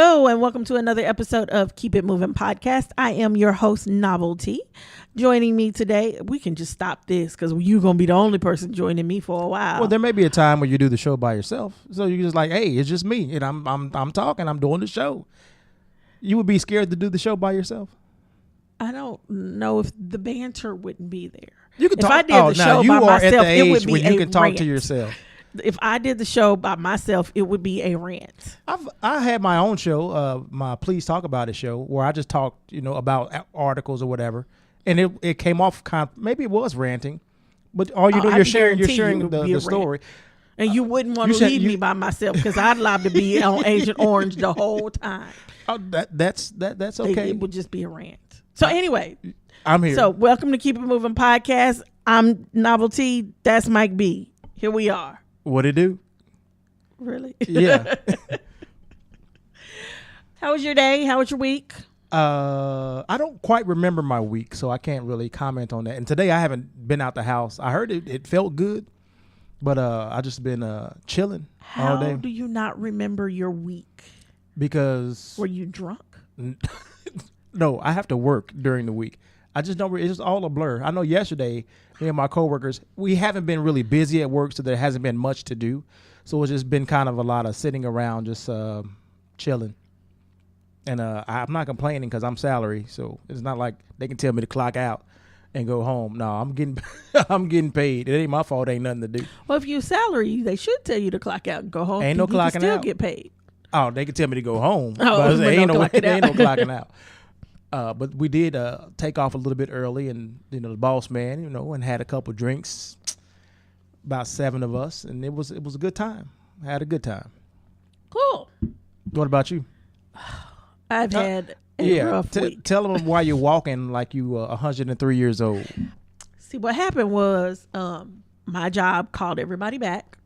Hello, and welcome to another episode of Keep It Moving Podcast. I am your host, Novelty. Joining me today, we can just stop this because you're going to be the only person joining me for a while. Well, there may be a time where you do the show by yourself. So you're just like, hey, it's just me, and I'm talking, I'm doing the show. You would be scared to do the show by yourself? I don't know if the banter wouldn't be there. You could if talk. I did the show you by are myself, at the age it would be when you can talk rant. to yourself. If I did the show by myself, it would be a rant. I had my own show, my Please Talk About It show, where I just talked, about articles or whatever, and it came off kind of, maybe it was ranting, but all you're sharing the story. And you wouldn't want to leave me by myself because I'd love to be on Agent Orange the whole time. Oh, that's okay. It would just be a rant. So anyway, I'm here. So welcome to Keep It Moving Podcast. I'm Novelty. That's Mike B. Here we are. What it do? Really? Yeah. How was your day? How was your week? I don't quite remember my week, so I can't really comment on that. And today I haven't been out the house. I heard it felt good, but I just been chilling all day. How do you not remember your week? Because were you drunk? No, I have to work during the week. I just don't. It's just all a blur. I know yesterday, me and my coworkers, we haven't been really busy at work, so there hasn't been much to do. So it's just been kind of a lot of sitting around, just chilling. And I'm not complaining because I'm salary, so it's not like they can tell me to clock out and go home. No, I'm getting paid. It ain't my fault. Ain't nothing to do. Well, if you're salary, they should tell you to clock out and go home. Ain't no clocking out. Still get paid. Oh, they can tell me to go home. Oh, but ain't no clocking out. But we did take off a little bit early, and the boss man, and had a couple drinks. About 7 of us, and it was a good time. I had a good time. Cool. What about you? I've had a rough week. Tell them why you're walking like you 103 years old. See, what happened was my job called everybody back,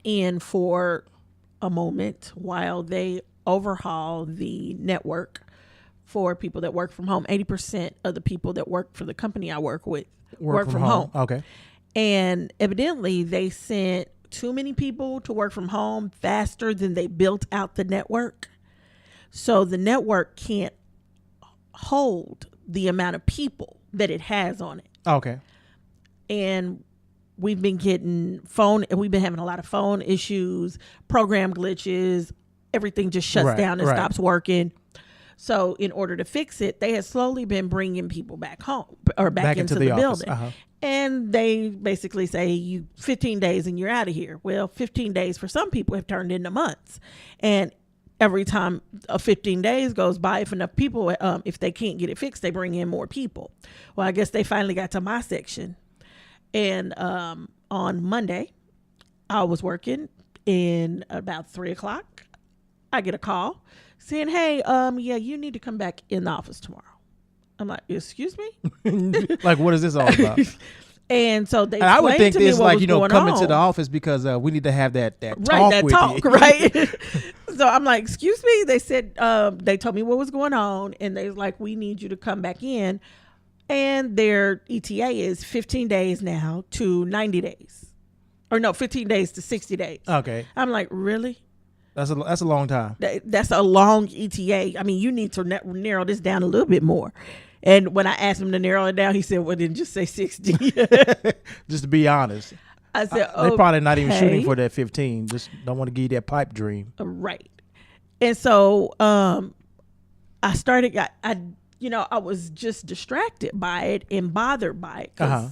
and for a moment while they overhaul the network for people that work from home. 80% of the people that work for the company I work with work from home. Okay. And evidently they sent too many people to work from home faster than they built out the network. So the network can't hold the amount of people that it has on it. Okay. And we've been having a lot of phone issues, program glitches, everything just shuts down and stops working. So in order to fix it, they had slowly been bringing people back home or back into the building. Uh-huh. And they basically say, you 15 days and you're out of here. Well, 15 days for some people have turned into months. And every time 15 days goes by, if enough people, if they can't get it fixed, they bring in more people. Well, I guess they finally got to my section. And on Monday, I was working, and about 3:00, I get a call saying, hey, you need to come back in the office tomorrow. I'm like, excuse me? Like, what is this all about? And so they I would think it's like, coming on. to the office because we need to have that talk that with talk, you. Right? So I'm like, excuse me? They said, they told me what was going on, and they was like, we need you to come back in. And their ETA is 15 days now to 90 days. Or no, 15 days to 60 days. Okay. I'm like, really? That's a long time. That's a long ETA. I mean, you need to narrow this down a little bit more. And when I asked him to narrow it down, he said, well, then just say 60. Just to be honest. I said, they're probably not even shooting for that 15. Just don't want to give you that pipe dream. Right. And so I started, I was just distracted by it and bothered by it because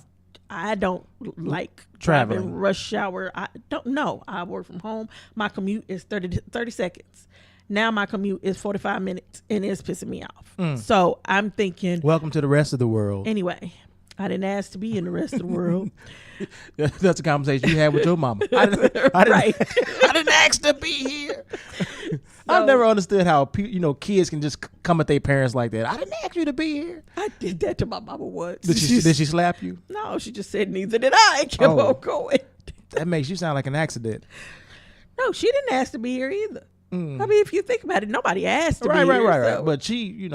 I don't like traveling rush hour. I don't know. I work from home. My commute is 30 seconds. Now my commute is 45 minutes, and it's pissing me off. So I'm thinking, welcome to the rest of the world. Anyway, I didn't ask to be in the rest of the world. That's a conversation you had with your mama. I didn't ask to be here. So, I've never understood how kids can just come at their parents like that. I didn't ask you to be here. I did that to my mama once. Did she slap you? No, she just said neither did I. Kept on going. That makes you sound like an accident. No, she didn't ask to be here either. I mean, if you think about it, nobody asked to be here. Right. But she,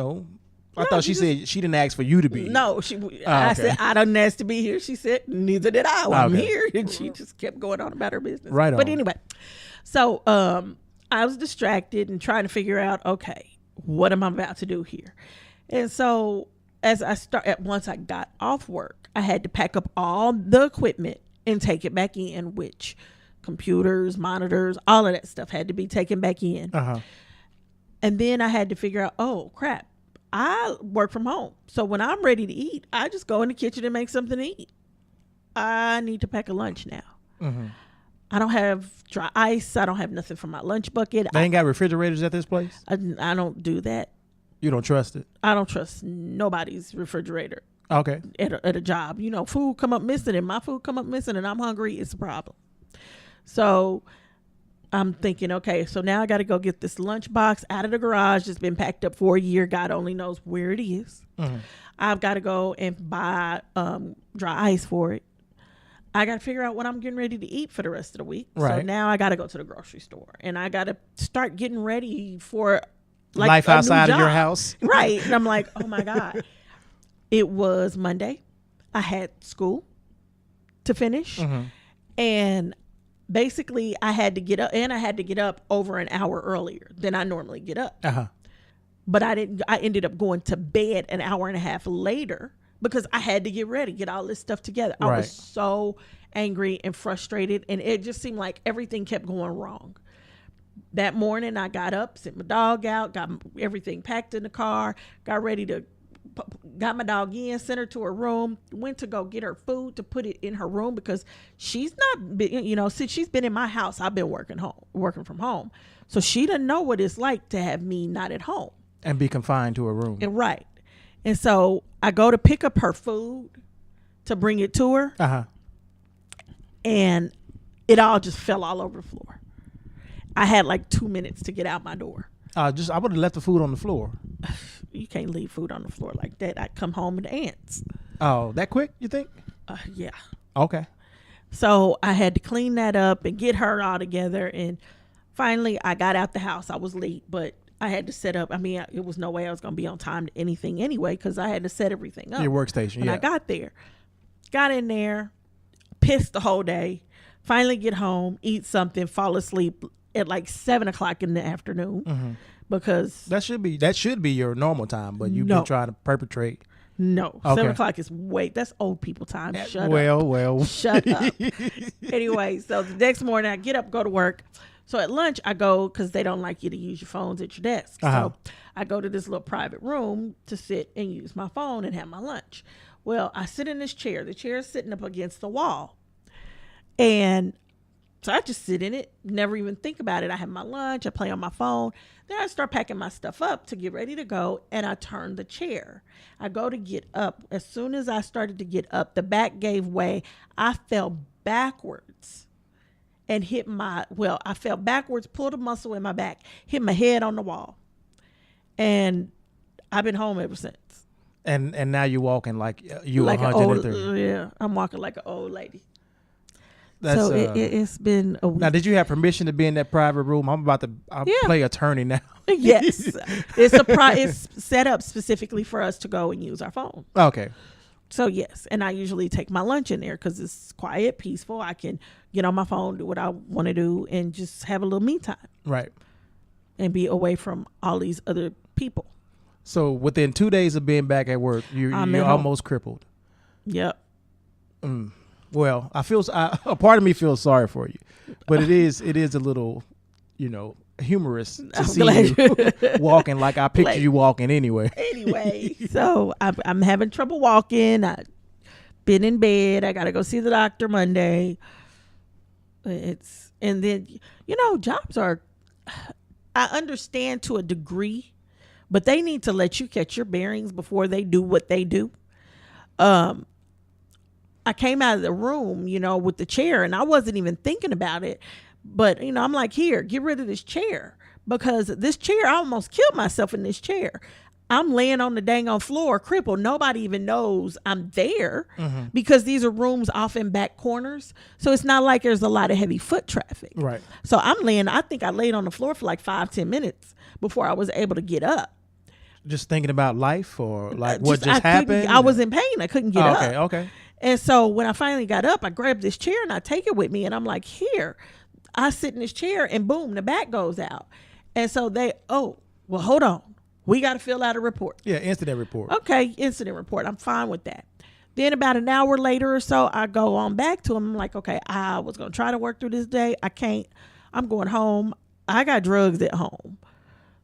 I thought she said she didn't ask for you to be here. No, I said, I didn't ask to be here. She said, neither did I. I'm here. And she just kept going on about her business. Right on. But anyway, so I was distracted and trying to figure out, okay, what am I about to do here? And so once I got off work, I had to pack up all the equipment and take it back in, which computers, monitors, all of that stuff had to be taken back in. And then I had to figure out, oh crap, I work from home. So when I'm ready to eat, I just go in the kitchen and make something to eat. I need to pack a lunch now. I don't have dry ice. I don't have nothing for my lunch bucket. They ain't got refrigerators at this place? I don't do that. You don't trust it? I don't trust nobody's refrigerator. Okay. At a job. You know, food come up missing and my food come up missing and I'm hungry. It's a problem. So I'm thinking, okay, so now I got to go get this lunch box out of the garage. It's been packed up for a year. God only knows where it is. I've got to go and buy dry ice for it. I got to figure out what I'm getting ready to eat for the rest of the week. Right. So now I got to go to the grocery store and I got to start getting ready for like life outside of your house. Right. And I'm like, oh my God. It was Monday. I had school to finish. And basically I had to get up, and I had to get up over an hour earlier than I normally get up. But I ended up going to bed an hour and a half later because I had to get ready, get all this stuff together. I was so angry and frustrated, and it just seemed like everything kept going wrong. That morning I got up, sent my dog out, got everything packed in the car, got my dog in, sent her to her room, went to go get her food to put it in her room because she's not been, you know, since she's been in my house, I've been working from home. So she doesn't know what it's like to have me not at home. And be confined to a room. Right. And so I go to pick up her food to bring it to her. And it all just fell all over the floor. I had like 2 minutes to get out my door. I would have left the food on the floor. You can't leave food on the floor like that. I come home with ants. Oh, that quick, you think? Yeah. Okay. So I had to clean that up and get her all together. And finally, I got out the house. I was late, but I had to set up. I mean, it was no way I was going to be on time to anything anyway because I had to set everything up. Your workstation, when I got there. Got in there, pissed the whole day. Finally get home, eat something, fall asleep at like 7 o'clock in the afternoon because that should be your normal time, but you've been trying to perpetrate. No, 7 o'clock is that's old people time. Shut up. Well. Shut up. Anyway, so the next morning I get up, go to work. So at lunch I go because they don't like you to use your phones at your desk. So I go to this little private room to sit and use my phone and have my lunch. Well, I sit in this chair. The chair is sitting up against the wall. And so I just sit in it, never even think about it. I have my lunch, I play on my phone. Then I start packing my stuff up to get ready to go, and I turn the chair. I go to get up. As soon as I started to get up, the back gave way. I fell backwards and I fell backwards, pulled a muscle in my back, hit my head on the wall. And I've been home ever since. And now you're walking like you're like 130. Yeah, I'm walking like an old lady. So it's been a week. Now, did you have permission to be in that private room? I'm about to play attorney now. Yes. It's set up specifically for us to go and use our phone. Okay. So, yes. And I usually take my lunch in there because it's quiet, peaceful. I can get on my phone, do what I want to do, and just have a little me time. Right. And be away from all these other people. So, within 2 days of being back at work, you're almost crippled. Yep. Well, a part of me feels sorry for you, but it is a little, humorous to see you walking like I picture you walking anyway. Anyway, so I'm having trouble walking. I've been in bed. I got to go see the doctor Monday. And then, jobs are, I understand to a degree, but they need to let you catch your bearings before they do what they do. I came out of the room, with the chair, and I wasn't even thinking about it. But, I'm like, here, get rid of this chair. Because this chair, I almost killed myself in this chair. I'm laying on the dang on floor, crippled. Nobody even knows I'm there because these are rooms off in back corners. So it's not like there's a lot of heavy foot traffic. Right. So I think I laid on the floor for like 5-10 minutes before I was able to get up. Just thinking about life or like what just happened? I was in pain. I couldn't get up. Okay. And so when I finally got up, I grabbed this chair and I take it with me and I'm like, here, I sit in this chair and boom, the back goes out. And so well, hold on. We got to fill out a report. Yeah, incident report. Okay, incident report. I'm fine with that. Then about an hour later or so, I go on back to him. I'm like, okay, I was going to try to work through this day. I can't. I'm going home. I got drugs at home.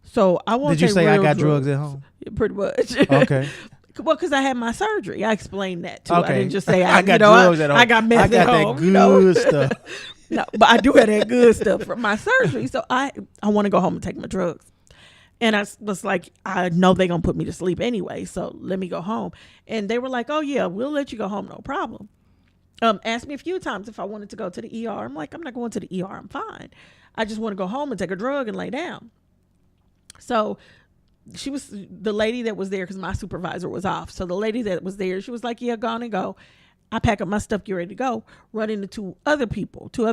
So I won't. Did you say I got drugs at home? Yeah, pretty much. Okay. Well, because I had my surgery. I explained that too. Okay. I didn't just say I got drugs at home. I got meth at home. I got that good stuff. No, but I do have that good stuff from my surgery. So I want to go home and take my drugs. And I was like, I know they're going to put me to sleep anyway, so let me go home. And they were like, oh, yeah, we'll let you go home, no problem. Asked me a few times if I wanted to go to the ER. I'm like, I'm not going to the ER. I'm fine. I just want to go home and take a drug and lay down. So she was the lady that was there because my supervisor was off. So the lady that was there, she was like, yeah, go on and go. I pack up my stuff, get ready to go, run into two other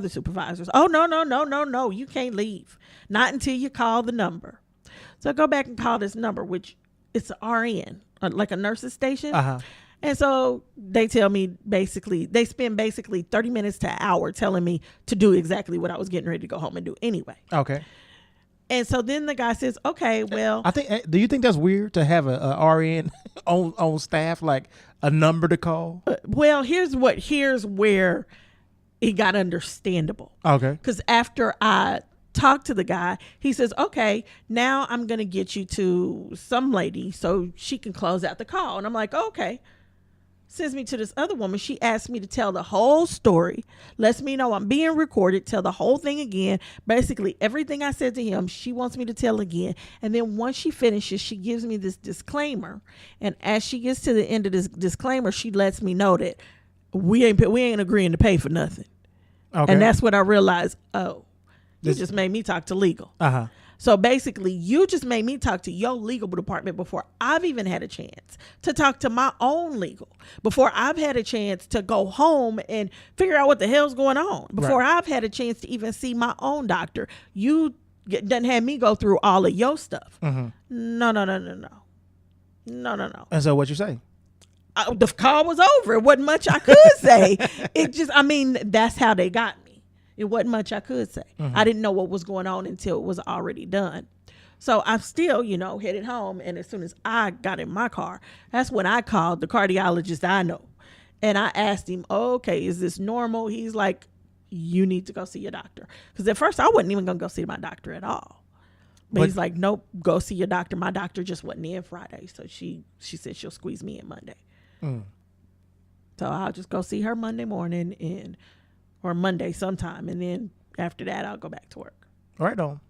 supervisors. Oh, no, you can't leave. Not until you call the number. So I go back and call this number, which it's an RN, like a nurse's station. Uh-huh. And so they tell me they spend 30 minutes to an hour telling me to do exactly what I was getting ready to go home and do anyway. Okay. And so then the guy says, okay, well. Do you think that's weird to have a RN on staff, like a number to call? Well, here's where it got understandable. Okay. Because after I talked to the guy, he says, okay, now I'm going to get you to some lady so she can close out the call. And I'm like, okay. Sends me to this other woman. She asked me to tell the whole story, lets me know I'm being recorded, tell the whole thing again. Basically, everything I said to him, she wants me to tell again. And then once she finishes, she gives me this disclaimer. And as she gets to the end of this disclaimer, she lets me know that we ain't agreeing to pay for nothing. Okay. And that's what I realized. Oh, you just made me talk to legal. Uh-huh. So basically, you just made me talk to your legal department before I've even had a chance to talk to my own legal, before I've had a chance to go home and figure out what the hell's going on, before I've had a chance to even see my own doctor. You done had me go through all of your stuff. Mm-hmm. No. And so what you say? The call was over. It wasn't much I could say. That's how they got me. It wasn't much I could say. Mm-hmm. I didn't know what was going on until it was already done. So I'm still, headed home. And as soon as I got in my car, that's when I called the cardiologist I know. And I asked him, okay, is this normal? He's like, you need to go see your doctor. Because at first I wasn't even going to go see my doctor at all. But he's like, nope, go see your doctor. My doctor just wasn't in Friday. So she said she'll squeeze me in Monday. Mm. So I'll just go see her Monday morning or Monday sometime, and then after that I'll go back to work. Right on.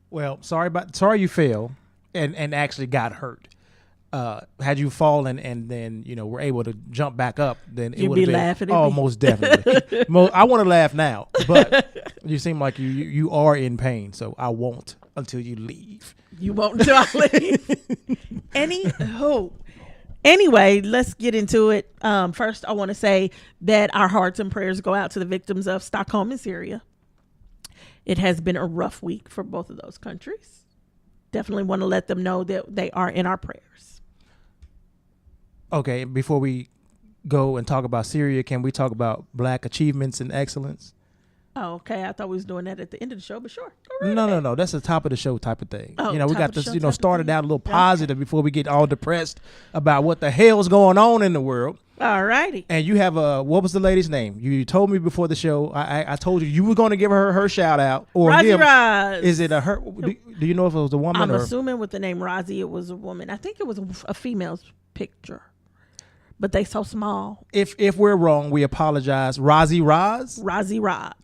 Well, sorry you fell and actually got hurt. Had you fallen and then were able to jump back up, then it would have been laughing at me. Most definitely. I want to laugh now, but you seem like you are in pain, so I won't until you leave. You won't until I leave. Anyway, let's get into it. First, I want to say that our hearts and prayers go out to the victims of Stockholm and Syria. It has been a rough week for both of those countries. Definitely want to let them know that they are in our prayers. Okay, before we go and talk about Syria, can we talk about Black achievements and excellence? Oh, okay. I thought we was doing that at the end of the show, but sure. No. That's the top of the show type of thing. Oh, we got this, started out a little positive before we get all depressed about what the hell's going on in the world. All righty. And you have what was the lady's name? You told me before the show. I told you were going to give her shout out or Rozzy Roz. Is it a her? Do you know if it was a woman? I'm assuming with the name Rozzy, it was a woman. I think it was a female's picture. But they so small. If we're wrong, we apologize. Rozzy Roz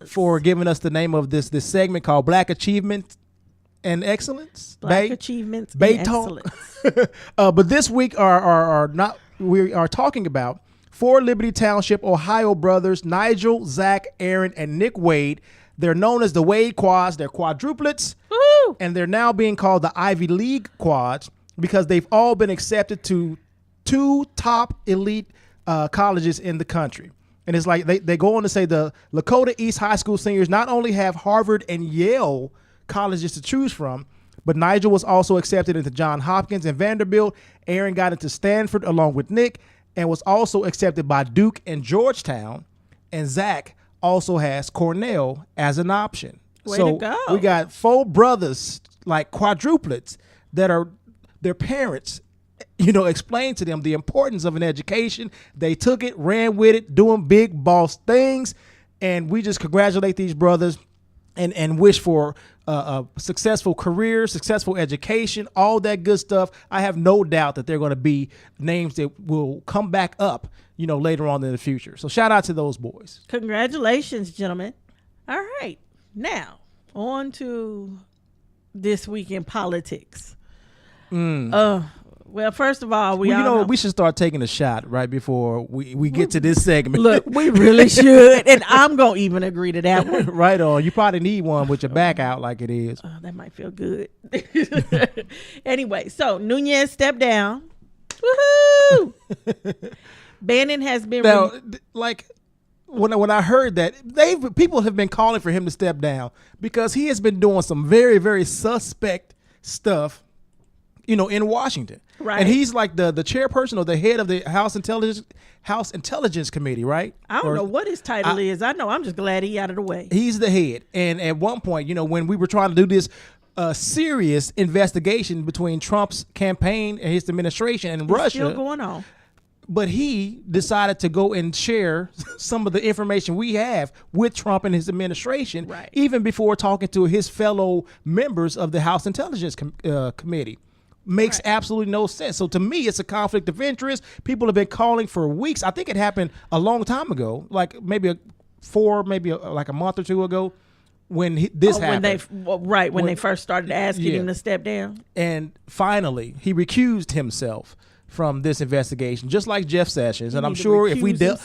for giving us the name of this segment called Black Achievement and Excellence. Black Achievements and Excellence. But this week we are talking about 4 Liberty Township, Ohio brothers, Nigel, Zach, Aaron, and Nick Wade. They're known as the Wade Quads. They're quadruplets. Woo! And they're now being called the Ivy League Quads because they've all been accepted to 2 top elite colleges in the country. And it's like they go on to say the Lakota East High School seniors not only have Harvard and Yale colleges to choose from, but Nigel was also accepted into Johns Hopkins and Vanderbilt. Aaron got into Stanford along with Nick and was also accepted by Duke and Georgetown. And Zach also has Cornell as an option. Way so to go. we got 4 brothers, like quadruplets, that are their parents, explained to them the importance of an education. They took it, ran with it, doing big boss things. And we just congratulate these brothers and wish for a successful career, successful education, all that good stuff. I have no doubt that they're going to be names that will come back up, later on in the future. So shout out to those boys. Congratulations, gentlemen. All right. Now, on to this week in politics. Well, first of all, we should start taking a shot right before we get to this segment. Look, we really should, and I'm gonna even agree to that one. Right on. You probably need one with your back out like it is. That might feel good. Anyway, so Nunez stepped down. Woohoo! Bannon has been now, when I heard that, people have been calling for him to step down because he has been doing some very, very suspect stuff, in Washington. Right. And he's like the chairperson or the head of the House Intelligence Committee, right? I don't know what his title is. I know I'm just glad he's out of the way. He's the head. And at one point, when we were trying to do this serious investigation between Trump's campaign and his administration and Russia. Still going on. But he decided to go and share some of the information we have with Trump and his administration, right, even before talking to his fellow members of the House Intelligence Committee. Makes right. absolutely no sense. So to me, it's a conflict of interest. People have been calling for weeks. I think it happened a long time ago, like maybe a month or two ago, when this happened. When they first started asking him to step down. And finally, he recused himself from this investigation, just like Jeff Sessions. And I'm sure if we dug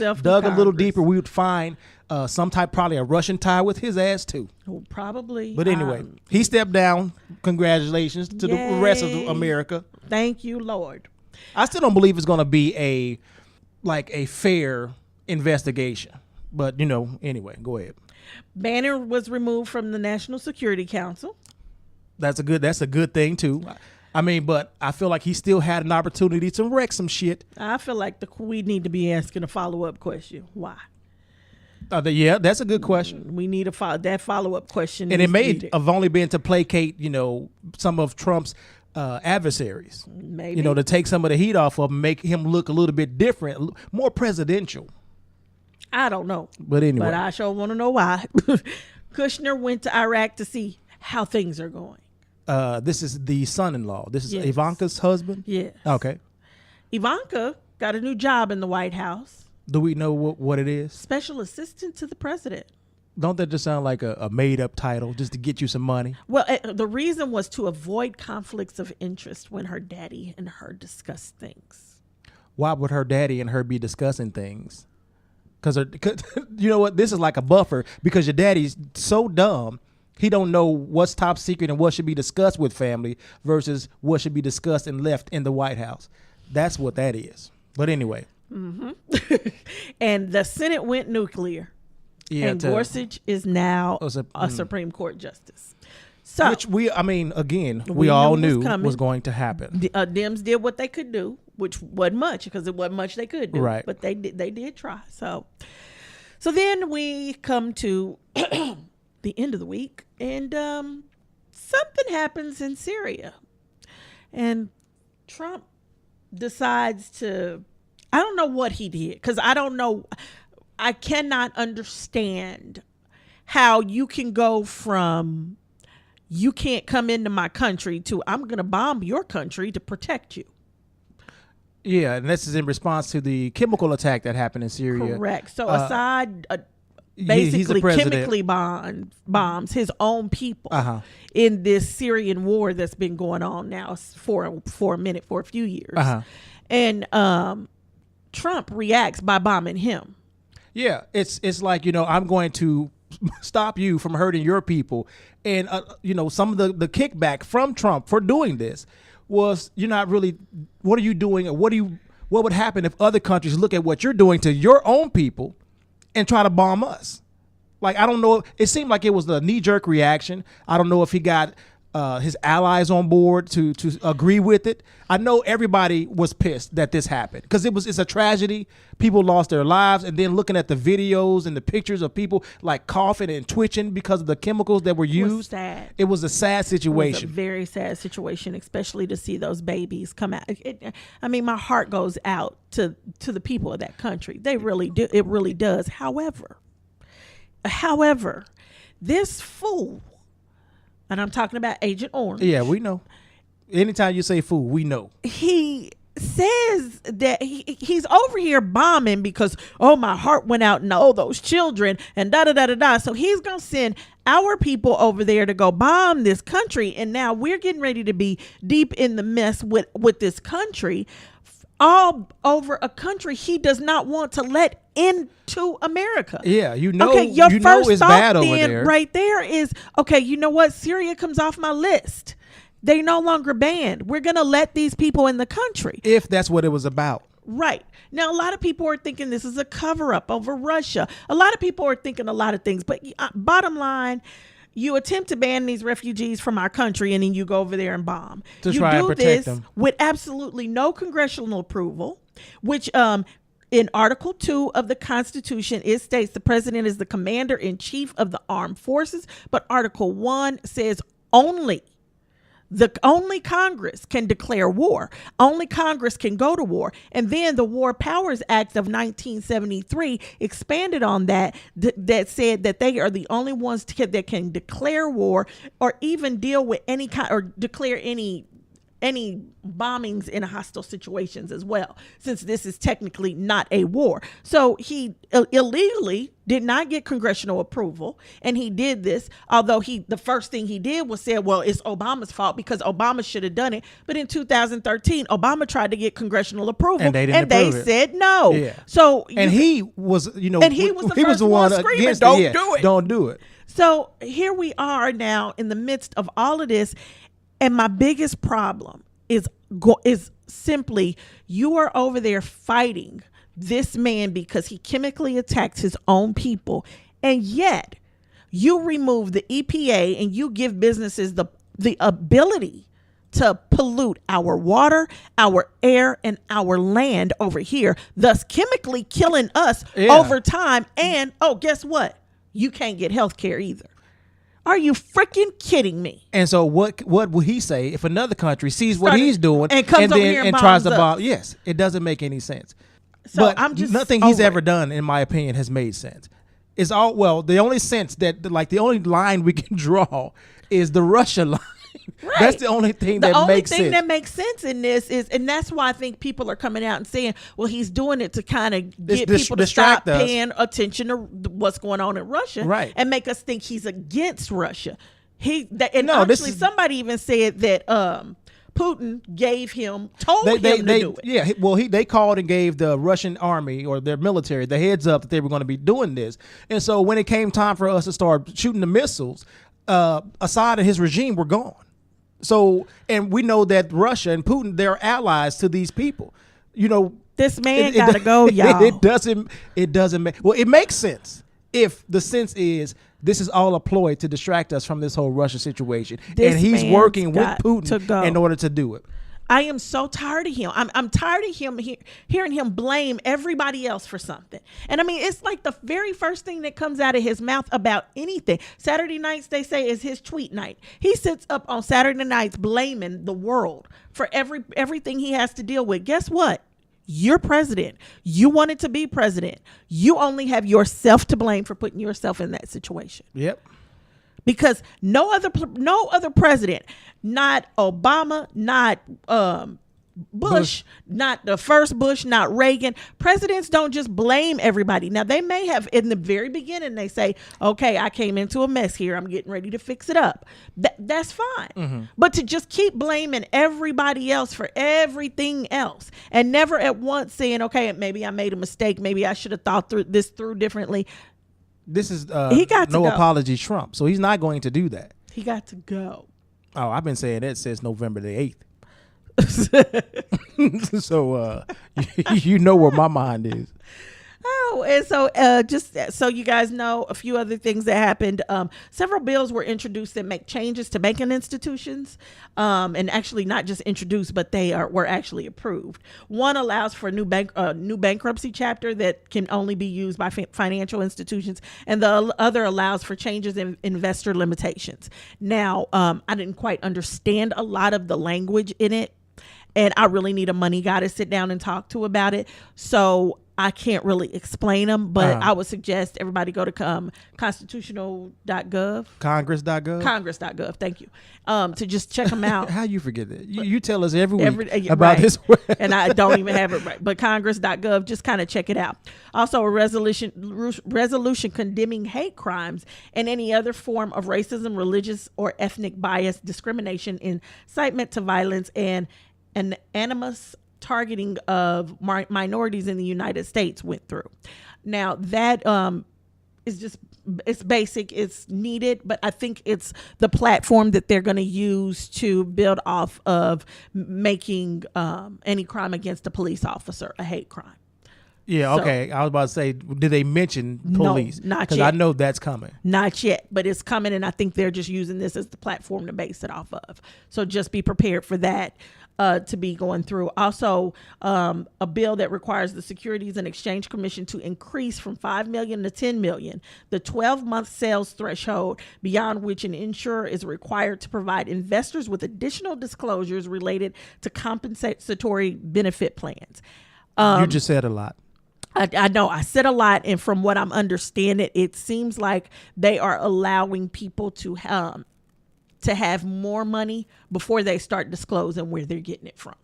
a little deeper, we would find probably a Russian tie with his ass too. Oh, probably. But anyway, he stepped down. Congratulations to the rest of America. Thank you, Lord. I still don't believe it's going to be a fair investigation. But, anyway, go ahead. Bannon was removed from the National Security Council. That's a good thing too. I mean, but I feel like he still had an opportunity to wreck some shit. I feel like we need to be asking a follow-up question. Why? Yeah, that's a good question. We need that follow-up question. And it may have only been to placate, some of Trump's adversaries. Maybe. To take some of the heat off of him, make him look a little bit different, more presidential. I don't know. But anyway. But I sure want to know why. Kushner went to Iraq to see how things are going. This is the son-in-law. This is Ivanka's husband? Yes. Okay. Ivanka got a new job in the White House. Do we know what it is? Special assistant to the president. Don't that just sound like a made-up title just to get you some money? Well, the reason was to avoid conflicts of interest when her daddy and her discuss things. Why would her daddy and her be discussing things? Because you know what? This is like a buffer because your daddy's so dumb. He don't know what's top secret and what should be discussed with family versus what should be discussed and left in the White House. That's what that is. But anyway. Mm-hmm. And the Senate went nuclear. Yeah, and Gorsuch is now a Supreme Court justice. So, which we all knew was going to happen. Dems did what they could do, which wasn't much because it wasn't much they could do. Right. But they did try. So then we come to the end of the week, and something happens in Syria, and Trump decides to. I don't know what he did because I don't know. I cannot understand how you can go from you can't come into my country to I'm going to bomb your country to protect you. Yeah, and this is in response to the chemical attack that happened in Syria. Correct. So Assad basically chemically bombs his own people in this Syrian war that's been going on now for a few years. And Trump reacts by bombing him. Yeah, it's like, I'm going to stop you from hurting your people. And, some of the kickback from Trump for doing this was you're not really, what are you doing? Or what would happen if other countries look at what you're doing to your own people and try to bomb us? Like, I don't know. It seemed like it was the knee-jerk reaction. I don't know if he got his allies on board to agree with it. I know everybody was pissed that this happened because it's a tragedy. People lost their lives, and then looking at the videos and the pictures of people like coughing and twitching because of the chemicals that were used. Sad. It was a sad situation. It was a very sad situation, especially to see those babies come out. I mean, my heart goes out to the people of that country. They really do. It really does. However, this fool, and I'm talking about Agent Orange. Yeah, we know. Anytime you say fool, we know. He says that he's over here bombing because, oh, my heart went out and oh, those children and da-da-da-da-da. So he's going to send our people over there to go bomb this country. And now we're getting ready to be deep in the mess with this country, all over a country he does not want to let into America. Yeah, okay, your you first know it's thought bad over then there. Right there is, okay, you know what? Syria comes off my list. They're no longer banned. We're going to let these people in the country. If that's what it was about. Right. Now, a lot of people are thinking this is a cover-up over Russia. A lot of people are thinking a lot of things. But bottom line, you attempt to ban these refugees from our country and then you go over there and bomb. To you try do and protect this them. with absolutely no congressional approval, which in Article 2 of the Constitution, it states the president is the commander-in-chief of the armed forces. But Article 1 says only Congress can declare war. Only Congress can go to war. And then the War Powers Act of 1973 expanded on that said that they are the only ones that can declare war or even deal with any kind or declare any bombings in hostile situations as well, since this is technically not a war. So he illegally did not get congressional approval, and he did this, although the first thing he did was say, well, it's Obama's fault because Obama should have done it. But in 2013, Obama tried to get congressional approval, and they said no. Yeah. So he was, he was the one screaming, against don't it. do it. Don't do it. So here we are now in the midst of all of this. And my biggest problem is simply you are over there fighting this man because he chemically attacks his own people. And yet you remove the EPA and you give businesses the ability to pollute our water, our air, and our land over here, thus chemically killing us over time. And, guess what? You can't get health care either. Are you freaking kidding me? And so what will he say if another country sees what he's doing and comes over here and tries to bombs bomb? us? Yes, it doesn't make any sense. So but I'm just nothing he's ever done, in my opinion, has made sense. It's the only sense that the only line we can draw is the Russia line. Right. That's the only thing that makes sense. The only thing that makes sense in this is, and that's why I think people are coming out and saying, well, he's doing it to kind of get people to stop paying attention to what's going on in Russia, right, and make us think he's against Russia. Somebody even said that Putin told him to do it. Yeah, well, they called and gave the Russian army or their military the heads up that they were going to be doing this. And so when it came time for us to start shooting the missiles, Assad and his regime were gone. So, and we know that Russia and Putin, they're allies to these people. You know, this man gotta go, y'all. It doesn't make, well, it makes sense if the sense is this is all a ploy to distract us from this whole Russia situation. And he's working with Putin in order to do it. I am so tired of him. I'm tired of him hearing him blame everybody else for something. And I mean, it's like the very first thing that comes out of his mouth about anything. Saturday nights, they say, is his tweet night. He sits up on Saturday nights blaming the world for everything he has to deal with. Guess what? You're president. You wanted to be president. You only have yourself to blame for putting yourself in that situation. Yep. Because no other president, not Obama, not Bush, not the first Bush, not Reagan. Presidents don't just blame everybody. Now, they may have in the very beginning, they say, okay, I came into a mess here. I'm getting ready to fix it up. That's fine. Mm-hmm. But to just keep blaming everybody else for everything else and never at once saying, okay, maybe I made a mistake. Maybe I should have thought this through differently. This is no apology Trump, so he's not going to do that. He got to go. Oh, I've been saying that since November the 8th. So you know where my mind is. Oh Just so you guys know, a few other things that happened. Several bills were introduced that make changes to banking institutions, and actually not just introduced, but were actually approved. One allows for a new bankruptcy chapter that can only be used by financial institutions, and the other allows for changes in investor limitations. Now, I didn't quite understand a lot of the language in it, and I really need a money guy to sit down and talk to about it. So I can't really explain them, but I would suggest everybody go to constitutional.gov. Congress.gov, thank you. To just check them out. How you forget that? You tell us every week about this. And I don't even have it right. But congress.gov, just kind of check it out. Also, a resolution condemning hate crimes and any other form of racism, religious, or ethnic bias, discrimination, incitement to violence, and an animus targeting of minorities in the United States went through. Now that is just, it's basic, it's needed, but I think it's the platform that they're going to use to build off of making any crime against a police officer a hate crime. Yeah, okay. I was about to say, did they mention police? No, not yet. Because I know that's coming. Not yet, but it's coming, and I think they're just using this as the platform to base it off of. So just be prepared for that to be going through. Also, a bill that requires the Securities and Exchange Commission to increase from $5 million to $10 million the 12-month sales threshold beyond which an insurer is required to provide investors with additional disclosures related to compensatory benefit plans. You just said a lot. I know I said a lot, and from what I'm understanding, it seems like they are allowing people to have more money before they start disclosing where they're getting it from.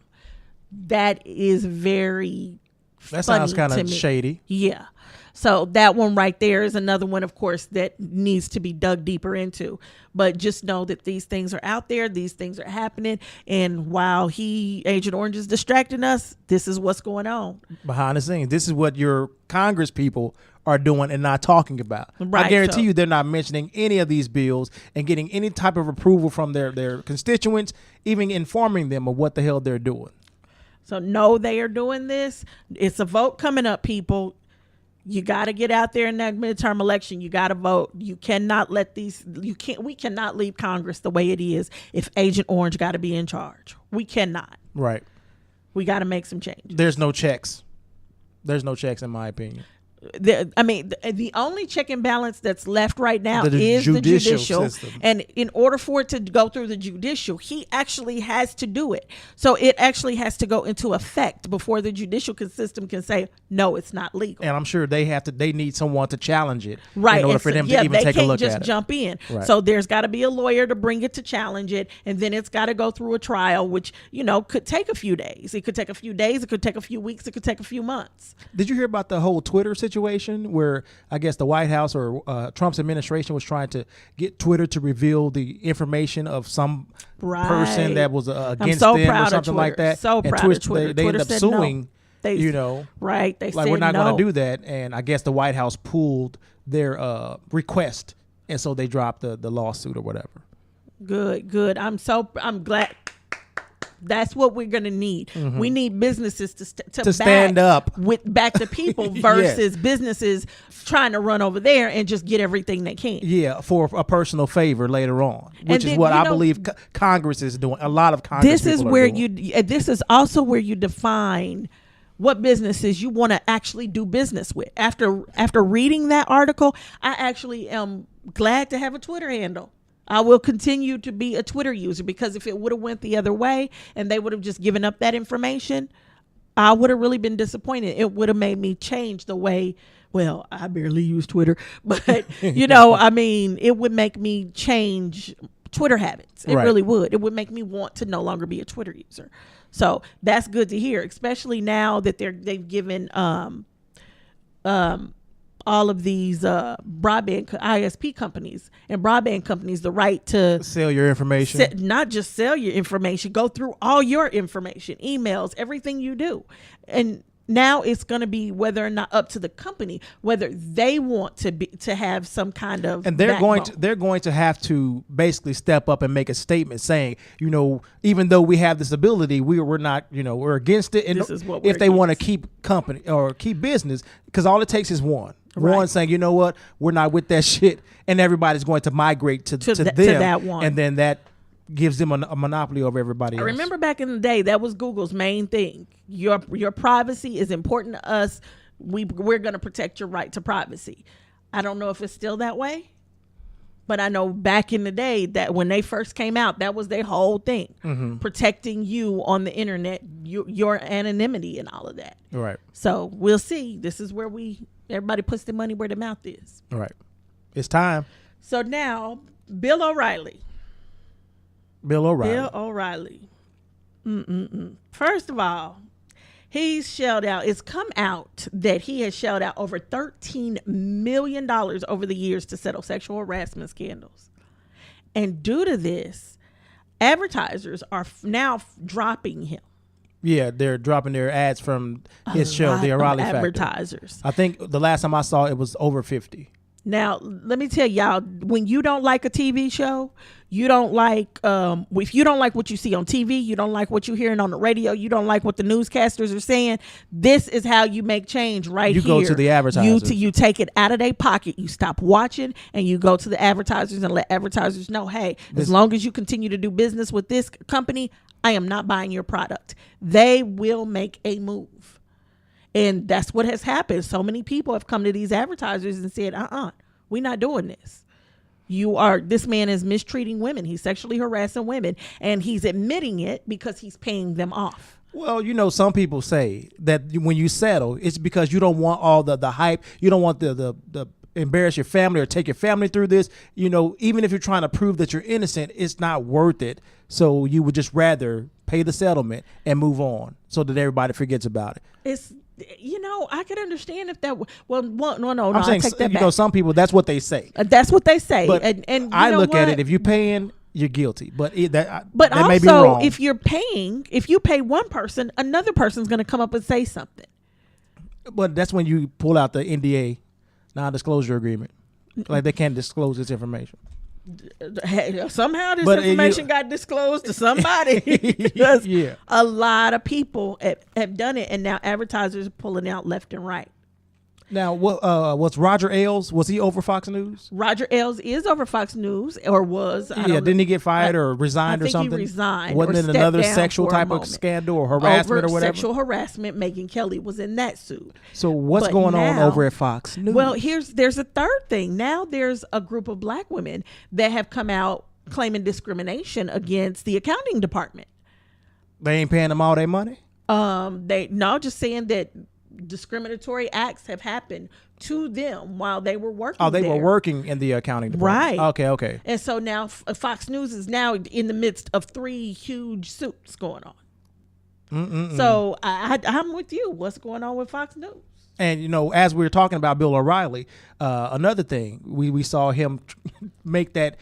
That is very That sounds kind of shady. Yeah. So that one right there is another one, of course, that needs to be dug deeper into. But just know that these things are out there. These things are happening. And while Agent Orange is distracting us, this is what's going on. Behind the scenes. This is what your Congress people are doing and not talking about. Right, I guarantee you they're not mentioning any of these bills and getting any type of approval from their constituents, even informing them of what the hell they're doing. So no, they are doing this. It's a vote coming up, people. You got to get out there in that midterm election. You got to vote. You cannot let we cannot leave Congress the way it is if Agent Orange got to be in charge. We cannot. Right. We got to make some changes. There's no checks. There's no checks in my opinion. The only check and balance that's left right now is the judicial system. And in order for it to go through the judicial, he actually has to do it. So it actually has to go into effect before the judicial system can say, no, it's not legal. And I'm sure they need someone to challenge it right. in order for them to even take a look at it. They can't just jump in. Right. So there's got to be a lawyer to bring it to challenge it. And then it's got to go through a trial, which, could take a few days. It could take a few days. It could take a few weeks. It could take a few months. Did you hear about the whole Twitter situation where I guess the White House or Trump's administration was trying to get Twitter to reveal the information of some person that was against them or something like that? So proud of Twitter. They ended up suing. No. Right. They said we're not no. going to do that. And I guess the White House pulled their request, and so they dropped the lawsuit or whatever. Good. I'm glad. That's what we're going to need. Mm-hmm. We need businesses to stand up back to people versus businesses trying to run over there and just get everything they can. Yeah, for a personal favor later on, which is what I believe Congress is doing. A lot of Congress This is also where you define what businesses you want to actually do business with. After reading that article, I actually am glad to have a Twitter handle. I will continue to be a Twitter user, because if it would have went the other way and they would have just given up that information, I would have really been disappointed. It would have made me change the way, I barely use Twitter, but it would make me change Twitter habits. It really would. It would make me want to no longer be a Twitter user. So that's good to hear, especially now that they've given all of these broadband ISP companies and broadband companies the right to sell your information. Not just sell your information, go through all your information, emails, everything you do. And Now it's going to be whether or not up to the company whether they want to have some kind of, and they're going to have to basically step up and make a statement saying, even though we have this ability, we're not, we're against it. And this is what if they want to keep company or keep business, because all it takes is one saying, you know what, we're not with that shit, and everybody's going to migrate to them, to that one, and then that gives them a monopoly over everybody else. I remember back in the day, that was Google's main thing. Your privacy is important to us. We're going to protect your right to privacy. I don't know if it's still that way, but I know back in the day that when they first came out, that was their whole thing, protecting you on the internet, your anonymity and all of that. Right. So we'll see. This is where everybody puts their money where their mouth is. Right. It's time. So now, Bill O'Reilly. First of all, he's shelled out. It's come out that he has shelled out over $13 million over the years to settle sexual harassment scandals. And due to this, advertisers are now dropping him. Yeah, they're dropping their ads from his show, The O'Reilly Factor. Advertisers. I think the last time I saw it was over 50. Now, let me tell y'all, when you don't like a TV show, you don't like, if you don't like what you see on TV, you don't like what you're hearing on the radio, you don't like what the newscasters are saying, this is how you make change here. You go to the advertisers. You take it out of their pocket, you stop watching, and you go to the advertisers and let advertisers know, hey, as long as you continue to do business with this company, I am not buying your product. They will make a move. And that's what has happened. So many people have come to these advertisers and said, we're not doing this. This man is mistreating women. He's sexually harassing women, and he's admitting it because he's paying them off. Well, some people say that when you settle, it's because you don't want all the hype. You don't want the embarrass your family or take your family through this. Even if you're trying to prove that you're innocent, it's not worth it. So you would just rather pay the settlement and move on so that everybody forgets about it. It's I could understand if that. No. I'm saying, I take that back. Some people, that's what they say. That's what they say. But and I look at it, if you're paying, you're guilty. But that also, may be wrong. if you pay one person, another person's going to come up and say something. But that's when you pull out the NDA, non-disclosure agreement. Like they can't disclose this information. Somehow this information got disclosed to somebody. Yeah, a lot of people have done it, and now advertisers are pulling out left and right. Now, what's Roger Ailes? Was he over Fox News? Roger Ailes is over Fox News, or was. Didn't he get fired or resigned or something? He resigned. Wasn't it another sexual type of scandal or harassment or whatever? Sexual harassment. Megyn Kelly was in that suit. So what's going on over at Fox News? Well, there's a third thing. Now there's a group of black women that have come out claiming discrimination against the accounting department. They ain't paying them all their money? Just saying that discriminatory acts have happened to them while they were working. Oh, they were working in the accounting department. Right. Okay. And so now Fox News is now in the midst of 3 huge suits going on. So I'm with you. What's going on with Fox News? And, as we were talking about Bill O'Reilly, another thing, we saw him make that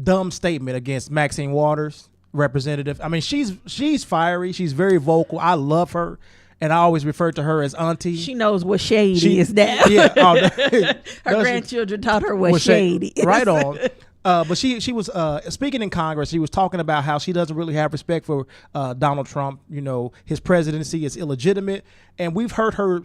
dumb statement against Maxine Waters, representative. I mean, she's fiery. She's very vocal. I love her. And I always refer to her as auntie. She knows what shady is now. Yeah. Her grandchildren taught her what shady is. Right on. But she was speaking in Congress. She was talking about how she doesn't really have respect for Donald Trump. His presidency is illegitimate. And we've heard her,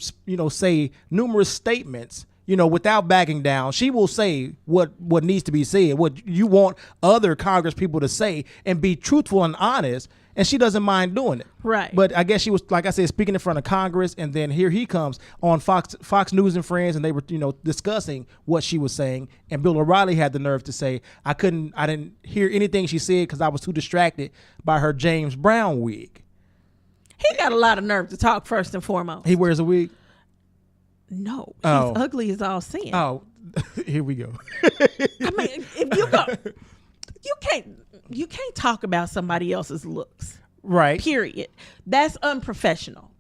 say numerous statements, without backing down. She will say what needs to be said, what you want other Congress people to say, and be truthful and honest. And she doesn't mind doing it. Right. But I guess she was, like I said, speaking in front of Congress. And then here he comes on Fox News and Friends. And they were, discussing what she was saying. And Bill O'Reilly had the nerve to say, I didn't hear anything she said because I was too distracted by her James Brown wig. He got a lot of nerve to talk first and foremost. He wears a wig? No. He's ugly as all sin. Oh, here we go. I mean, if you go, you can't talk about somebody else's looks. Right. Period. That's unprofessional.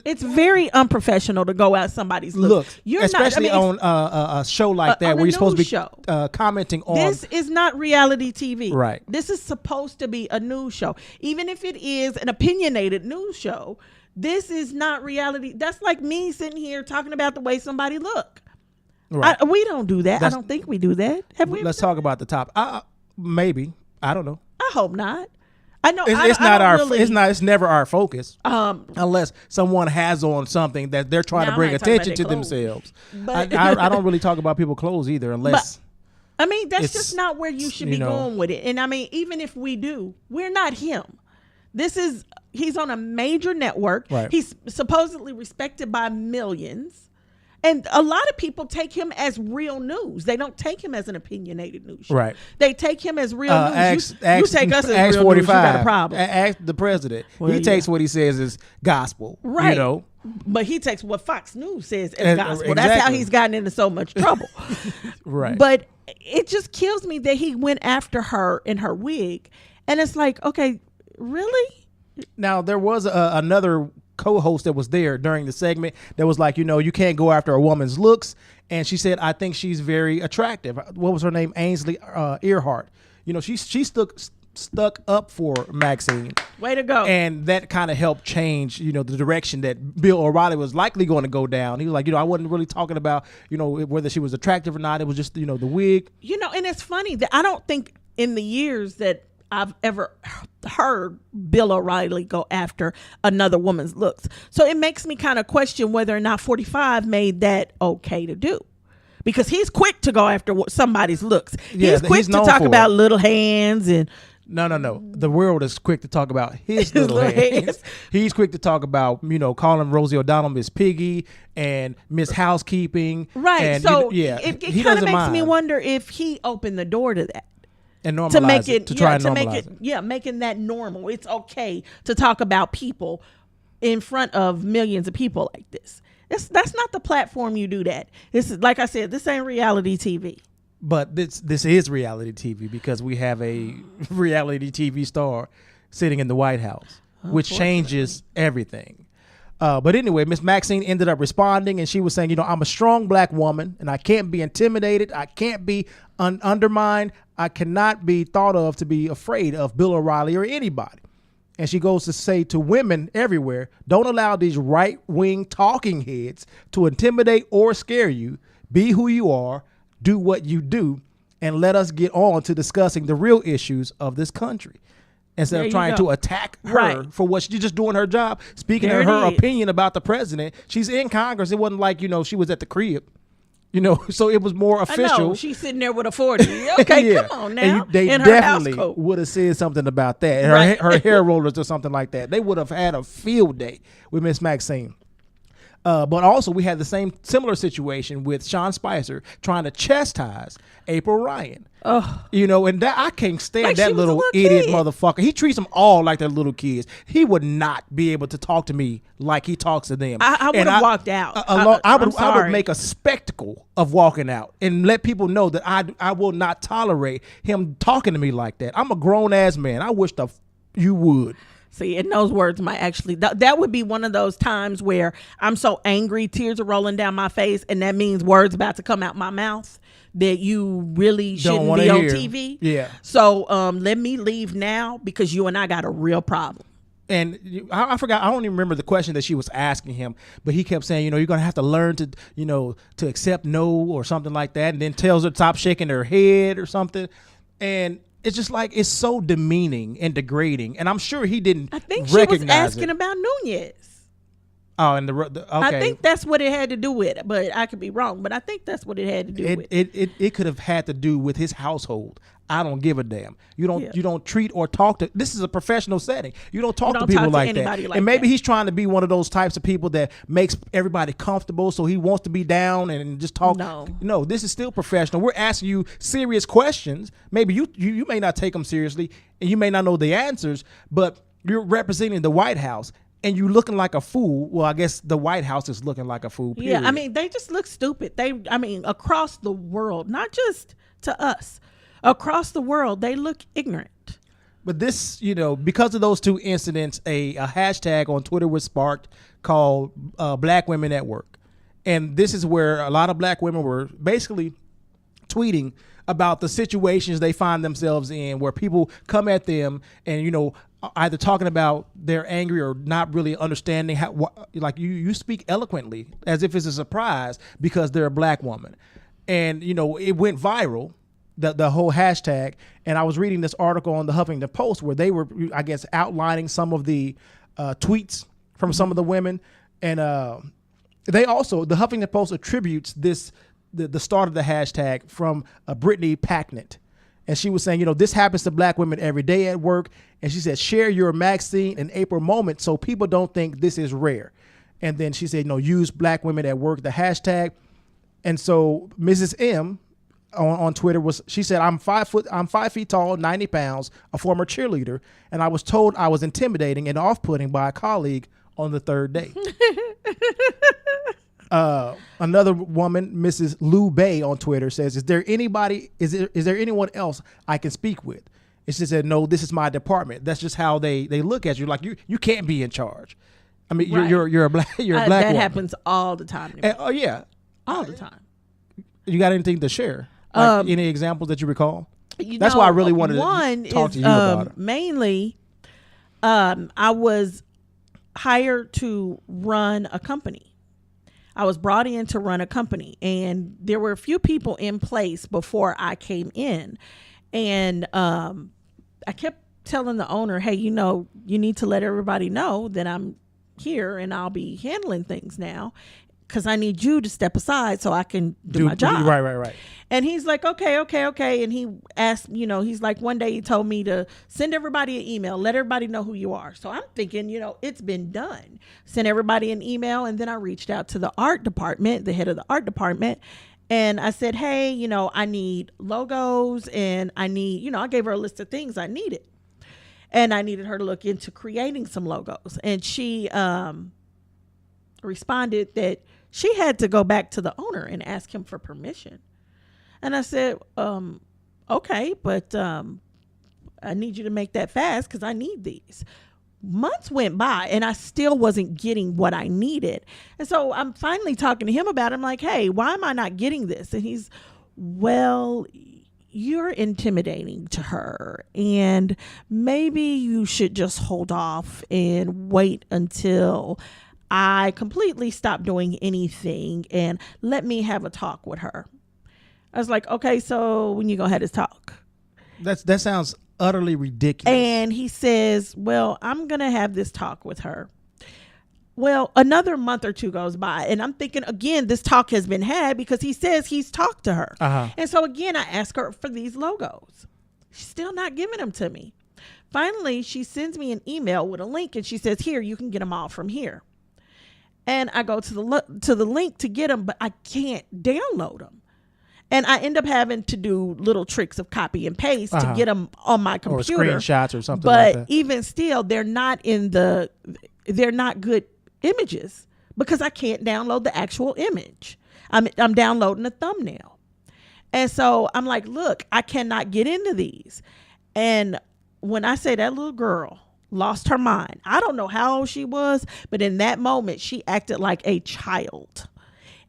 It's very unprofessional to go at somebody's looks. You're especially on a show like that where you're supposed to be commenting on. This is not reality TV. Right. This is supposed to be a news show. Even if it is an opinionated news show, this is not reality. That's like me sitting here talking about the way somebody look. Right. We don't do that. I don't think we do that. Have we? Let's talk about the top. Maybe. I don't know. I hope not. I know it's not our. Really, it's never our focus. Unless someone has on something that they're trying to bring attention to themselves. But I don't really talk about people's clothes either, unless. But, I mean, that's just not where you should be going with it. And I mean, even if we do, we're not him. He's on a major network. Right. He's supposedly respected by millions. And a lot of people take him as real news. They don't take him as an opinionated news show. Right. They take him as real news. You take us as real 45, news, you got a problem. Ask the president. Well, he takes what he says as gospel. Right. You know? But he takes what Fox News says as gospel. Exactly. That's how he's gotten into so much trouble. Right. But it just kills me that he went after her in her wig. And it's like, okay, really? Now, there was another co-host that was there during the segment that was like, you can't go after a woman's looks, and she said, I think she's very attractive. What was her name? Ainsley Earhardt. She stuck up for Maxine. Way to go. And that kind of helped change the direction that Bill O'Reilly was likely going to go down. He was like, I wasn't really talking about whether she was attractive or not. It was just the wig. And it's funny that I don't think in the years that I've ever heard Bill O'Reilly go after another woman's looks. So it makes me kind of question whether or not 45 made that okay to do. Because he's quick to go after somebody's looks. Yeah, he's quick to talk about little hands and... No. The world is quick to talk about his little hands. He's quick to talk about, calling Rosie O'Donnell Miss Piggy and Miss Housekeeping. Right. And so it kind of makes me wonder if he opened the door to that. And normalize it, to try and normalize it. Yeah, making that normal. It's okay to talk about people in front of millions of people like this. That's not the platform you do that. This is, like I said, this ain't reality TV. But this is reality TV because we have a reality TV star sitting in the White House, which changes everything. But anyway, Miss Maxine ended up responding, and she was saying, I'm a strong black woman, and I can't be intimidated. I can't be undermined. I cannot be thought of to be afraid of Bill O'Reilly or anybody. And she goes to say to women everywhere, don't allow these right-wing talking heads to intimidate or scare you. Be who you are, do what you do, and let us get on to discussing the real issues of this country. Instead of trying to attack her for what she's just doing her job, speaking her opinion about the president. She's in Congress. It wasn't like, she was at the crib. So it was more official. I know. She's sitting there with a 40. Okay, come on now. And they definitely would have said something about that. And her hair rollers or something like that. They would have had a field day with Miss Maxine. But also we had the similar situation with Sean Spicer trying to chastise April Ryan. And that I can't stand that little idiot motherfucker. He treats them all like they're little kids. He would not be able to talk to me like he talks to them. I would have walked out. I would make a spectacle of walking out and let people know that I will not tolerate him talking to me like that. I'm a grown ass man. I wish you would. See, and those words might actually, that would be one of those times where I'm so angry, tears are rolling down my face, and that means words about to come out my mouth that you really shouldn't be on TV. Yeah. So let me leave now because you and I got a real problem. And I forgot, I don't even remember the question that she was asking him, but he kept saying, you're going to have to learn to, to accept no or something like that. And then tells her to stop shaking her head or something. And it's just like, it's so demeaning and degrading. And I'm sure he didn't recognize it. I think she was asking about Nunez. Oh, and okay. I think that's what it had to do with it, but I could be wrong. But I think that's what it had to do with. It could have had to do with his household. I don't give a damn. You don't treat or talk to. This is a professional setting. You don't talk to people like that. And maybe he's trying to be one of those types of people that makes everybody comfortable, so he wants to be down and just talk. No, this is still professional. We're asking you serious questions. Maybe you may not take them seriously, and you may not know the answers, but you're representing the White House. And you looking like a fool. Well, I guess the White House is looking like a fool. Period. Yeah, I mean, they just look stupid. Across the world, not just to us. Across the world, they look ignorant. But this, because of those two incidents, a hashtag on Twitter was sparked called Black Women at Work. And this is where a lot of black women were basically tweeting about the situations they find themselves in, where people come at them and, either talking about they're angry or not really understanding how, like you speak eloquently as if it's a surprise because they're a black woman. And, it went viral, the whole hashtag. And I was reading this article on the Huffington Post where they were, I guess, outlining some of the tweets from some of the women. And the Huffington Post attributes the start of the hashtag from Brittany Packnett. And she was saying, this happens to black women every day at work. And she said, share your Maxine and April moment so people don't think this is rare. And then she said, use Black Women at Work, the hashtag. And so Mrs. M on Twitter she said, I'm 5 feet tall, 90 pounds, a former cheerleader. And I was told I was intimidating and off-putting by a colleague on the third day. Another woman, Mrs. Lou Bay on Twitter says, is there anyone else I can speak with? And she said, no, this is my department. That's just how they look at you. Like you can't be in charge. I mean, right. you're a black that woman. Happens all the time. Oh yeah. All the time. You got anything to share? Like any examples that you recall? That's why I really wanted to talk to you about it. Mainly, I was hired to run a company. I was brought in to run a company, and there were a few people in place before I came in. And I kept telling the owner, hey, you need to let everybody know that I'm here and I'll be handling things now, because I need you to step aside so I can do my job. Right. And he's like, okay. And he asked, he's like, one day he told me to send everybody an email, let everybody know who you are. So I'm thinking, it's been done. Send everybody an email. And then I reached out to the art department, the head of the art department. And I said, hey, I need logos, and I need, I gave her a list of things I needed. And I needed her to look into creating some logos. And she responded that she had to go back to the owner and ask him for permission. And I said, okay, but I need you to make that fast because I need these. Months went by and I still wasn't getting what I needed. And so I'm finally talking to him about it. I'm like, hey, why am I not getting this? And he's, well, you're intimidating to her, and maybe you should just hold off and wait until I completely stop doing anything and let me have a talk with her. I was like, okay, so when you gonna have this talk? That sounds utterly ridiculous. And he says, well, I'm gonna have this talk with her. Well, another month or two goes by, and I'm thinking, again, this talk has been had because he says he's talked to her. Uh-huh. And so again, I ask her for these logos. She's still not giving them to me. Finally, she sends me an email with a link, and she says, here, you can get them all from here. And I go to the link to get them, but I can't download them. And I end up having to do little tricks of copy and paste to get them on my computer. Or screenshots or something like that. But even still, they're not good images because I can't download the actual image. I'm downloading a thumbnail. And so I'm like, look, I cannot get into these. And when I say that little girl lost her mind, I don't know how old she was, but in that moment, she acted like a child.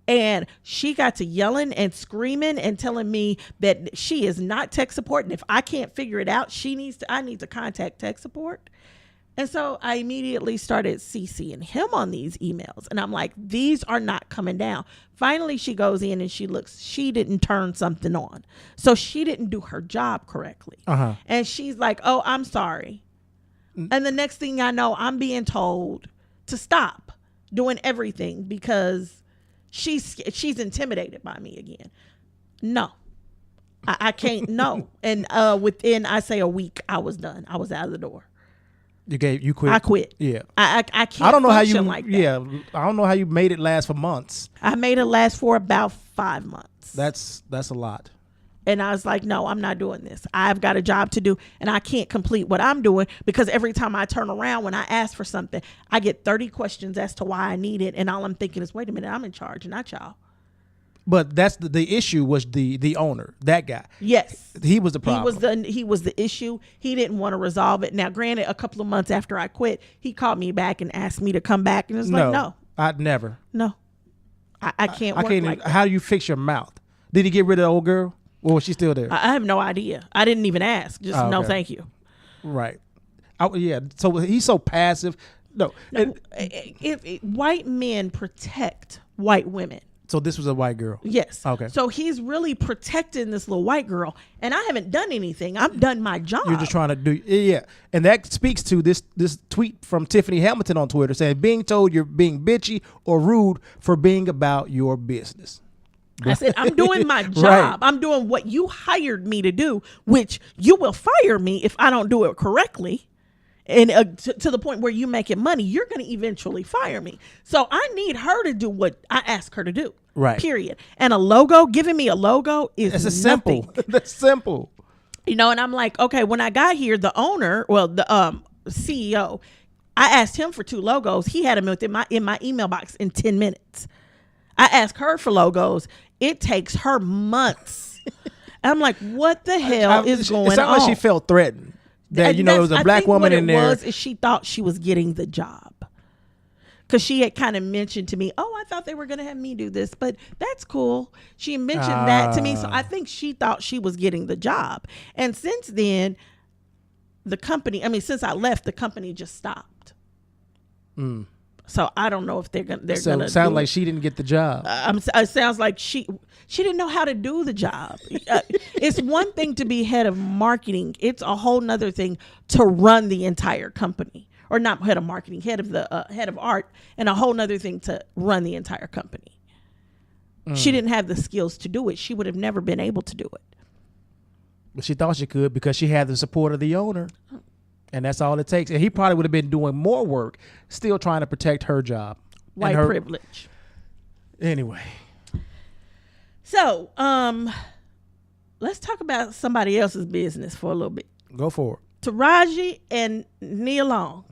And she got to yelling and screaming and telling me that she is not tech support. And if I can't figure it out, I need to contact tech support. And so I immediately started CCing him on these emails. And I'm like, these are not coming down. Finally, she goes in and she looks, she didn't turn something on. So she didn't do her job correctly. Uh-huh. And she's like, oh, I'm sorry. And the next thing I know, I'm being told to stop doing everything because she's intimidated by me again. No, I can't. No. And within, I say, a week, I was done. I was out of the door. You quit. I quit. Yeah. I can't. I don't know how you. Like that. Yeah. I don't know how you made it last for months. I made it last for about 5 months. That's a lot. And I was like, no, I'm not doing this. I've got a job to do, and I can't complete what I'm doing because every time I turn around when I ask for something, I get 30 questions as to why I need it, and all I'm thinking is, wait a minute, I'm in charge, not y'all. But that's the issue was the owner, that guy. Yes. He was the problem. He was the issue. He didn't want to resolve it. Now, granted, a couple of months after I quit, he called me back and asked me to come back. And it's like, no. I'd never. No. I can't work like that. How do you fix your mouth? Did he get rid of the old girl? Or was she still there? I have no idea. I didn't even ask. Just no, thank you. Right. Yeah. So he's so passive. No. If white men protect white women. So this was a white girl? Yes. Okay. So he's really protecting this little white girl. And I haven't done anything. I've done my job. You're just trying to do, yeah. And that speaks to this tweet from Tiffany Hamilton on Twitter saying, being told you're being bitchy or rude for being about your business. I said, I'm doing my job. Right. I'm doing what you hired me to do, which you will fire me if I don't do it correctly. And to the point where you making money, you're going to eventually fire me. So I need her to do what I ask her to do. Right. Period. And a logo, giving me a logo is nothing. Simple. That's simple. You know, and I'm like, okay, when I got here, the owner, the CEO, I asked him for 2 logos. He had them within in my email box in 10 minutes. I asked her for logos. It takes her months. I'm like, what the hell is going on? It sounds like she felt threatened. That, you know, there was a black woman in there. Is she thought she was getting the job. Because she had kind of mentioned to me, oh, I thought they were going to have me do this, but that's cool. She mentioned that to me. So I think she thought she was getting the job. And since then, since I left, the company just stopped. So I don't know if they're going to. So it sounds like she didn't get the job. It sounds like she didn't know how to do the job. It's one thing to be head of marketing. It's a whole nother thing to run the entire company, or not head of marketing, head of art, and a whole nother thing to run the entire company. She didn't have the skills to do it. She would have never been able to do it. But she thought she could because she had the support of the owner. And that's all it takes. And he probably would have been doing more work, still trying to protect her job. White privilege. Anyway. So, let's talk about somebody else's business for a little bit. Go for it. Tarji and Nia Long.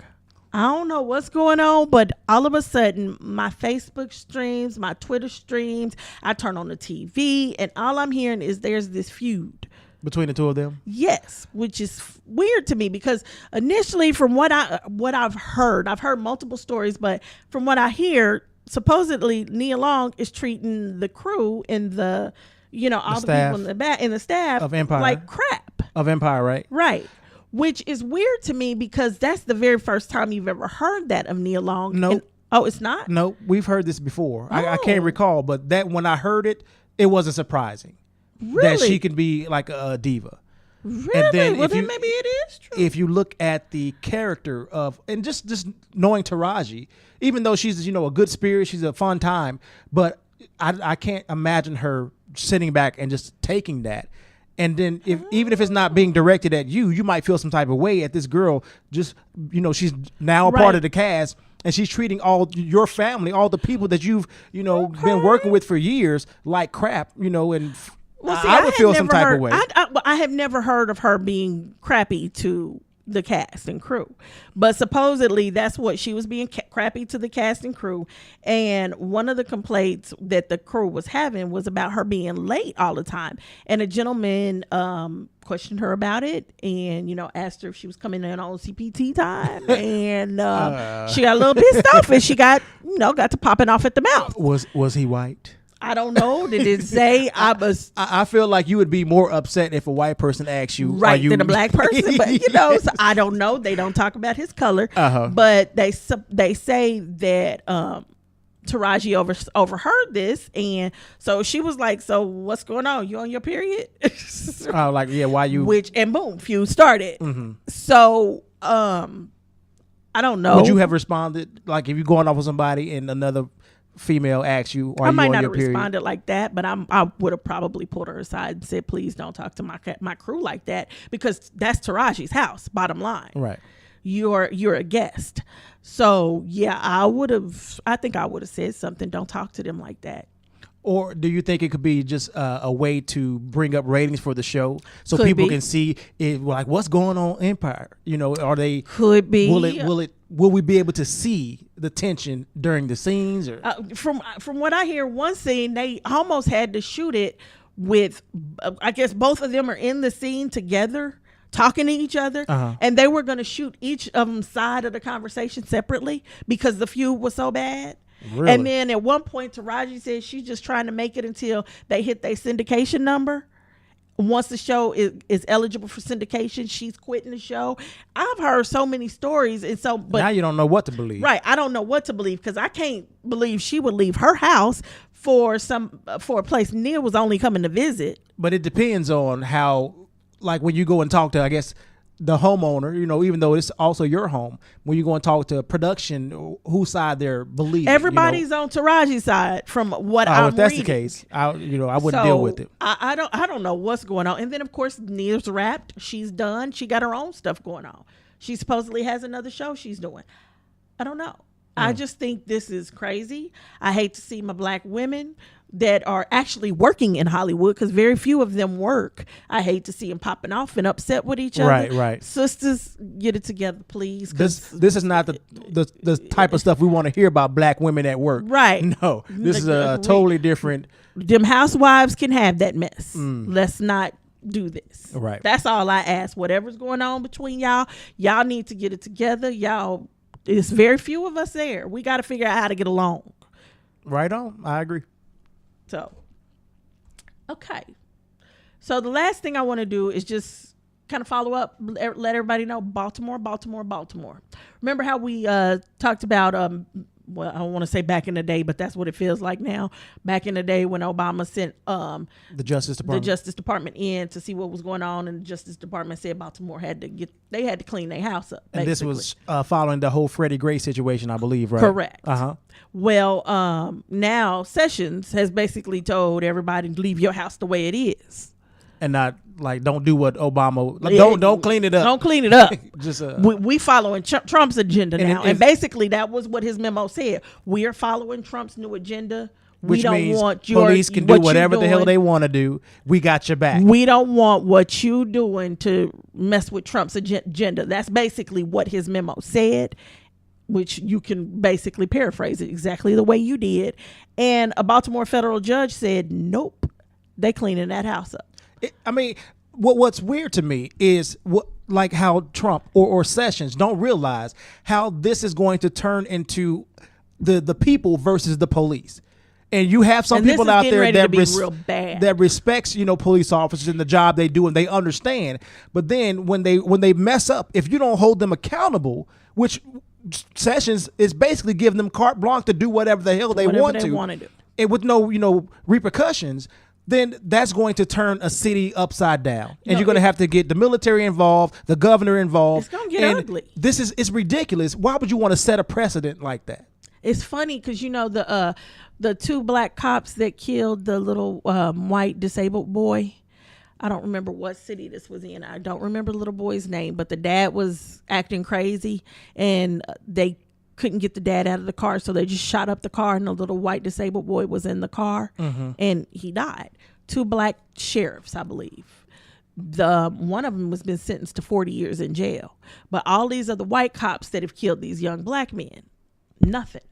I don't know what's going on, but all of a sudden, my Facebook streams, my Twitter streams, I turn on the TV, and all I'm hearing is there's this feud. Between the two of them? Yes, which is weird to me because initially from what I've heard multiple stories, but from what I hear, supposedly Nia Long is treating the crew and the people in the back and the staff of Empire like crap. Of Empire, right? Right. Which is weird to me because that's the very first time you've ever heard that of Nia Long. No. Oh, it's not? No, we've heard this before. I can't recall, but that when I heard it, it wasn't surprising. Really? That she can be like a diva. Really? And then Well, then maybe it is true. If you look at the character of, and just knowing Tarji, even though she's, a good spirit, she's a fun time, but I can't imagine her sitting back and just taking that. And then even if it's not being directed at you, you might feel some type of way at this girl. Just, she's now a part of the cast. And she's treating all your family, all the people that you've, been working with for years like crap, and... Well, see, I would feel some type of way. I have never heard of her being crappy to the cast and crew, but supposedly that's what she was being crappy to the cast and crew. And one of the complaints that the crew was having was about her being late all the time. And a gentleman questioned her about it, and asked her if she was coming in on CPT time, and she got a little pissed off, and she got to popping off at the mouth. Was he white? I don't know. Did it say I feel like you would be more upset if a white person asked you, than a black person, but so I don't know. They don't talk about his color, but they say that Tarji overheard this, and so she was like, "So what's going on? You on your period?" Why you? And boom, feud started. Mm-hmm. So I don't know. Would you have responded like if you going off with somebody and another female asks you, I might not have responded like that, but I would have probably pulled her aside and said, please don't talk to my crew like that, because that's Taraji's house, bottom line. Right. You're a guest. So yeah, I think I would have said something. Don't talk to them like that. Or do you think it could be just a way to bring up ratings for the show so could people be. can see it, like what's going on Empire? Are they could be? Will it will we be able to see the tension during the scenes? Or From what I hear, one scene they almost had to shoot it with, I guess both of them are in the scene together, talking to each other, and they were going to shoot each of them side of the conversation separately because the feud was so bad. Really? And then at one point, Taraji said she's just trying to make it until they hit their syndication number. Once the show is eligible for syndication, she's quitting the show. I've heard so many stories, and so but now you don't know what to believe. Right, I don't know what to believe because I can't believe she would leave her house for a place Nia was only coming to visit. But it depends on how, like when you go and talk to, I guess, the homeowner, even though it's also your home, when you go and talk to production, whose side they're believing. Everybody's on Taraji's side from what I'm reading. If that's the case, I wouldn't deal with it. I don't know what's going on. And then of course Nia's wrapped. She's done. She got her own stuff going on. She supposedly has another show she's doing. I don't know. I just think this is crazy. I hate to see my black women that are actually working in Hollywood because very few of them work. I hate to see them popping off and upset with each other. Right. Sisters, get it together, please. This is not the type of stuff we want to hear about black women at work. Right. No, this is a totally different. Them housewives can have that mess. Let's not do this. Right. That's all I ask. Whatever's going on between y'all need to get it together. Y'all, it's very few of us there. We got to figure out how to get along. Right on. I agree. So, okay. So the last thing I want to do is just kind of follow up, let everybody know Baltimore. Remember how we talked about, well, I don't want to say back in the day, but that's what it feels like now. Back in the day when Obama sent the Justice Department in to see what was going on, and the Justice Department said Baltimore had to clean their house up. Basically. And this was following the whole Freddie Gray situation, I believe, right? Correct. Well, now Sessions has basically told everybody to leave your house the way it is. And not don't do what Obama don't clean it up. Don't clean it up. Just we following Trump's agenda now, and basically that was what his memo said. We are following Trump's new agenda. Which we don't means want police can do whatever the hell they want to do. We got your back. We don't want what you doing to mess with Trump's agenda. That's basically what his memo said, which you can basically paraphrase it exactly the way you did. And a Baltimore federal judge said, nope, they cleaning that house up. What's weird to me is how Trump or Sessions don't realize how this is going to turn into the people versus the police. And you have some people out there that respects, police officers and the job they do, and they understand. But then when they mess up, if you don't hold them accountable, which Sessions is basically giving them carte blanche to do whatever the hell they want to do, and with no repercussions, then that's going to turn a city upside down. And you're going to have to get the military involved, the governor involved. It's going to get ugly. It's ridiculous. Why would you want to set a precedent like that? It's funny because, the two black cops that killed the little white disabled boy. I don't remember what city this was in. I don't remember the little boy's name, but the dad was acting crazy and they couldn't get the dad out of the car, so they just shot up the car, and the little white disabled boy was in the car, and he died. Two black sheriffs, I believe. One of them has been sentenced to 40 years in jail, but all these other white cops that have killed these young black men, nothing.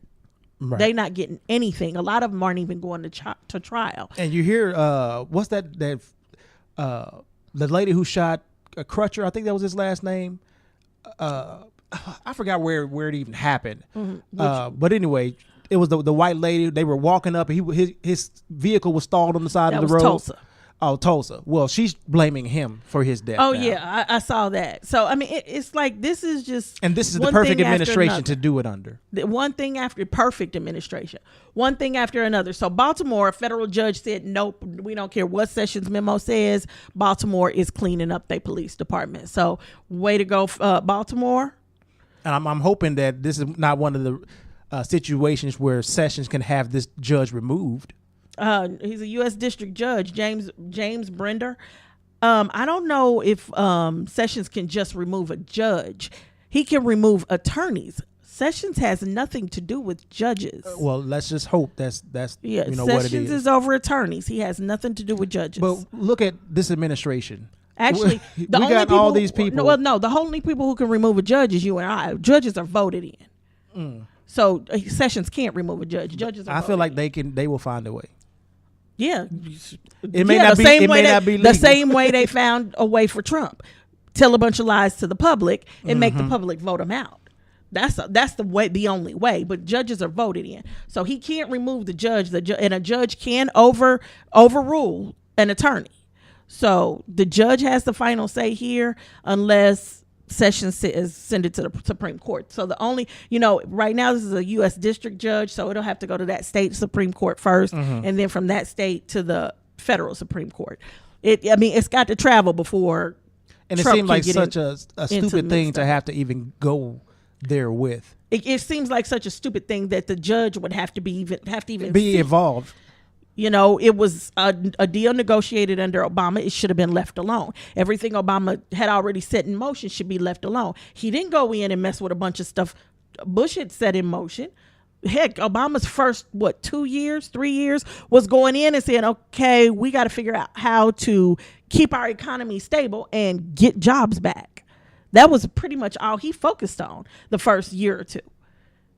Right. They not getting anything. A lot of them aren't even going to trial. And you hear what's that the lady who shot Crutcher, I think that was his last name. I forgot where it even happened. But anyway, it was the white lady. They were walking up, and his vehicle was stalled on the side of the road. Tulsa. Oh, Tulsa. Well, she's blaming him for his death. Oh, now. Yeah, I saw that. So, it's like this is just... And this is the perfect administration to do it under. One thing after perfect administration. One thing after another. So, Baltimore, a federal judge said, nope, we don't care what Sessions' memo says. Baltimore is cleaning up their police department. So, way to go, Baltimore. And I'm hoping that this is not one of the situations where Sessions can have this judge removed. He's a U.S. district judge, James Brender. I don't know if Sessions can just remove a judge. He can remove attorneys. Sessions has nothing to do with judges. Well, let's just hope that's Sessions what it is. Is over attorneys. He has nothing to do with judges. But look at this administration. Actually, we got all these people. No, the only people who can remove a judge is you and I. Judges are voted in. So Sessions can't remove a judge. Judges are I feel like they will find a way. Yeah. It may not be legal. The same way they found a way for Trump. Tell a bunch of lies to the public and make the public vote him out. That's the only way. But judges are voted in, so he can't remove the judge. And a judge can overrule an attorney. So the judge has the final say here, unless Sessions send it to the Supreme Court. So the only, right now this is a U.S. district judge, so it'll have to go to that state Supreme Court first, and then from that state to the federal Supreme Court. It's got to travel before. And Trump it seemed like such a stupid thing to have to even go there with. It seems like such a stupid thing that the judge would have to be involved. It was a deal negotiated under Obama. It should have been left alone. Everything Obama had already set in motion should be left alone. He didn't go in and mess with a bunch of stuff Bush had set in motion. Heck, Obama's first, 3 years was going in and saying, okay, we got to figure out how to keep our economy stable and get jobs back. That was pretty much all he focused on the first year or two.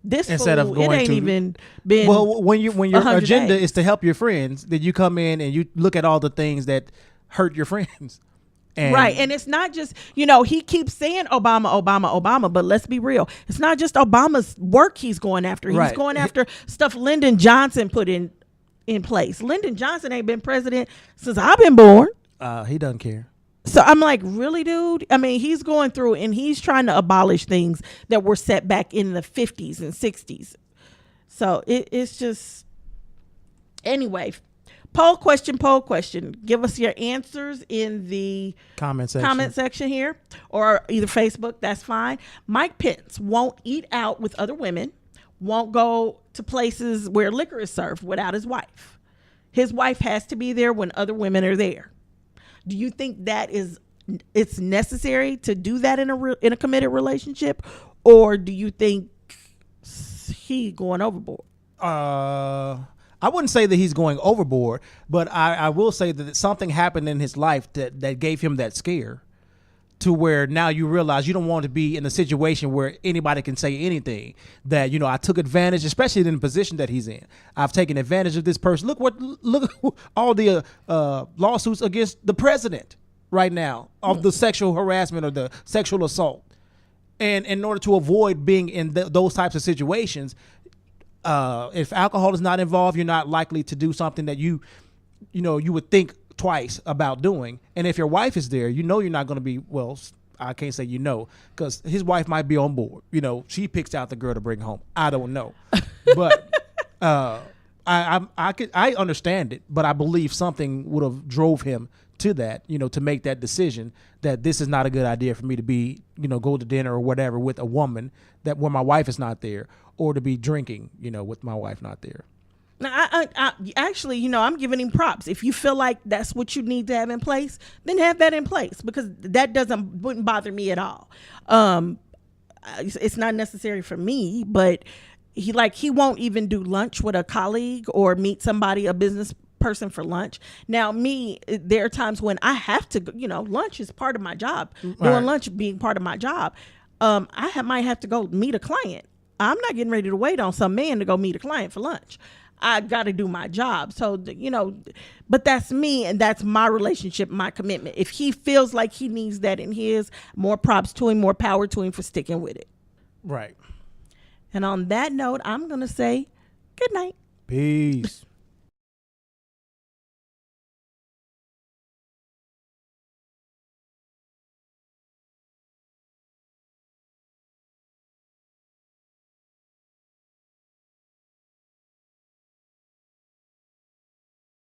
This instead fool, of going it ain't to even been when your agenda days. is to help your friends, then you come in and you look at all the things that hurt your friends. And it's not just, he keeps saying Obama, but let's be real. It's not just Obama's work he's going after. He's going after stuff Lyndon Johnson put in place. Lyndon Johnson ain't been president since I've been born. He doesn't care. So I'm like, really, dude? He's going through and he's trying to abolish things that were set back in the 50s and 60s. So it's just, anyway, poll question. Give us your answers in the comment section here, or either Facebook. That's fine. Mike Pence won't eat out with other women, won't go to places where liquor is served without his wife. His wife has to be there when other women are there. Do you think that it's necessary to do that in a committed relationship, or do you think he going overboard? I wouldn't say that he's going overboard, but I will say that something happened in his life that gave him that scare, to where now you realize you don't want to be in a situation where anybody can say anything. That, I took advantage, especially in the position that he's in. I've taken advantage of this person. Look all the lawsuits against the president right now of the sexual harassment or the sexual assault. And in order to avoid being in those types of situations, if alcohol is not involved, you're not likely to do something that you would think twice about doing. And if your wife is there, you're not going to be, I can't say because his wife might be on board. She picks out the girl to bring home. I don't know. But I understand it, but I believe something would have drove him to that, to make that decision that this is not a good idea for me to be, go to dinner or whatever with a woman where my wife is not there, or to be drinking, with my wife not there. Now, I actually, I'm giving him props. If you feel like that's what you need to have in place, then have that in place, because that wouldn't bother me at all. It's not necessary for me, but he won't even do lunch with a colleague or meet somebody, a business person, for lunch. Now, there are times when I have to, lunch is part of my job. Doing lunch being part of my job. I might have to go meet a client. I'm not getting ready to wait on some man to go meet a client for lunch. I got to do my job. So, but that's me, and that's my relationship, my commitment. If he feels like he needs that in his, more props to him, more power to him for sticking with it. Right. And on that note, I'm going to say good night. Peace.